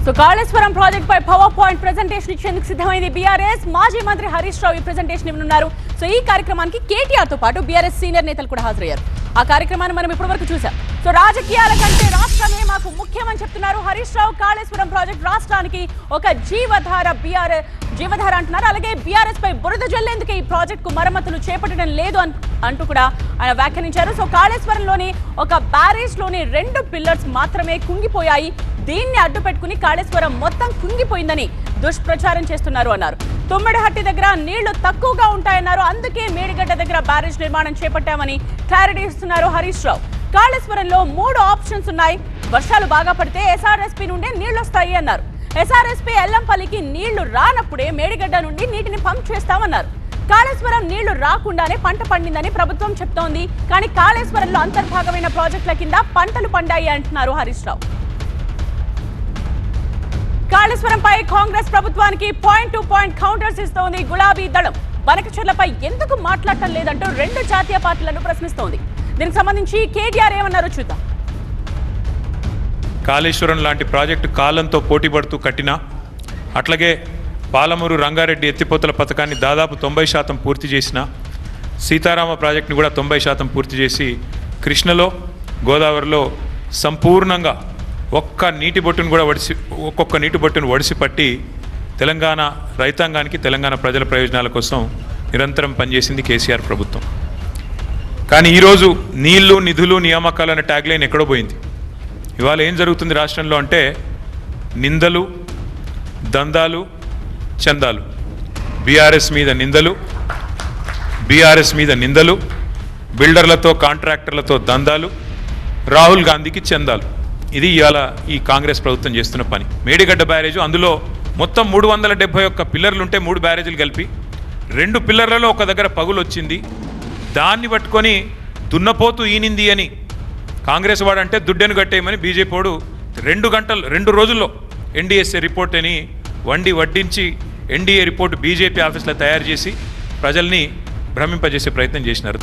So Kaleshwaram project పై power point presentation ఇచ్చేందుకు సిద్ధమైంది BRS. మాజీ మంత్రి హరీష్ రావు ఈ ప్రెజెంటేషన్ ఇవ్వనున్నారు. సో ఈ కార్యక్రమానికి కేటీఆర్ తో పాటు బీఆర్ఎస్ సీనియర్ నేతలు కూడా హాజరయ్యారు. ఆ కార్యక్రమాన్ని మనం ఇప్పటివరకు చూసాం. సో రాజకీయాల కంటే రాష్ట్రమే మాకు ముఖ్యమని చెప్తున్నారు హరీష్ రావు. కాళేశ్వరం ప్రాజెక్ట్ రాష్ట్రానికి ఒక జీవధార జీవధార అంటున్నారు. అలాగే బీఆర్ఎస్ పై బురద జల్లేందుకే ఈ ప్రాజెక్ట్ కు మరమ్మతులు చేపట్టడం లేదు అంటూ కూడా ఆయన వ్యాఖ్యానించారు. సో కాళేశ్వరంలోని ఒక బ్యారేజ్ లోని 2 పిల్లర్స్ మాత్రమే కుంగిపోయాయి. దీన్ని అడ్డు పెట్టుకుని కాళేశ్వరం మొత్తం కుంగిపోయిందని దుష్ప్రచారం చేస్తున్నారు అన్నారు. తుమ్మిడిహట్టి దగ్గర నీళ్లు తక్కువగా ఉంటాయన్నారు. అందుకే మేడిగడ్డ దగ్గర బ్యారేజ్ నిర్మాణం చేపట్టామని క్లారిటీ ఇస్తున్నారు హరీష్ రావు. కాళేశ్వరంలో 3 ఆప్షన్స్ ఉన్నాయి. వర్షాలు బాగా పడితే ఎస్ఆర్ఎస్పీ నుండే నీళ్లు వస్తాయి అన్నారు. ఎస్ఆర్ఎస్పీ ఎల్లంపల్లికి నీళ్లు రానప్పుడే మేడిగడ్డ నుండి నీటిని పంప్ చేస్తామన్నారు. కాళేశ్వరం నీళ్లు రాకుండానే పంట పండిందని ప్రభుత్వం చెప్తోంది. కానీ కాళేశ్వరంలో అంతర్భాగమైన ప్రాజెక్టుల కింద పంటలు పండాయి అంటున్నారు హరీష్ రావు. కాళేశ్వరంపై కాంగ్రెస్ ప్రభుత్వానికి పాయింట్ టు పాయింట్ కౌంటర్స్ ఇస్తోంది గులాబీ దళం. బనకచెర్లపై ఎందుకు మాట్లాడటం లేదంటూ 2 జాతీయ పార్టీలను ప్రశ్నిస్తోంది. దీనికి సంబంధించి కేటీఆర్ ఏమన్నారో చూద్దాం. కాళేశ్వరం లాంటి ప్రాజెక్టు కాలంతో పోటీపడుతూ కట్టినా, అట్లాగే పాలమూరు రంగారెడ్డి ఎత్తిపోతల పథకాన్ని దాదాపు 90% పూర్తి చేసిన, సీతారామ ప్రాజెక్టుని కూడా 90% పూర్తి చేసి, కృష్ణలో గోదావరిలో సంపూర్ణంగా ఒక్కొక్క నీటి బొట్టును ఒడిసి పట్టి తెలంగాణ రైతాంగానికి, తెలంగాణ ప్రజల ప్రయోజనాల కోసం నిరంతరం పనిచేసింది కేసీఆర్ ప్రభుత్వం. కానీ ఈరోజు నీళ్లు, నిధులు, నియామకాలు అనే ట్యాగ్లైన్ ఎక్కడో పోయింది. ఇవాళ ఏం జరుగుతుంది రాష్ట్రంలో అంటే నిందలు, దందాలు, చందాలు. బీఆర్ఎస్ మీద నిందలు, బిల్డర్లతో, కాంట్రాక్టర్లతో దందాలు, రాహుల్ గాంధీకి చందాలు. ఇది ఇవాళ ఈ కాంగ్రెస్ ప్రభుత్వం చేస్తున్న పని. మేడిగడ్డ బ్యారేజు, అందులో మొత్తం 371 పిల్లర్లుంటే 3 బ్యారేజీలు కలిపి 2 పిల్లర్లలో ఒక దగ్గర పగులు వచ్చింది. దాన్ని పట్టుకొని దున్నపోతూ ఈనింది అని కాంగ్రెస్ వాడంటే దుడ్డెను కట్టేయమని బీజేపీ వాడు 2 రోజుల్లో ఎన్డీఎస్ఏ రిపోర్ట్ అని వడ్డించి ఎన్డీఏ రిపోర్టు బీజేపీ ఆఫీస్లో తయారు చేసి ప్రజల్ని భ్రమింపజేసే ప్రయత్నం చేసినారు.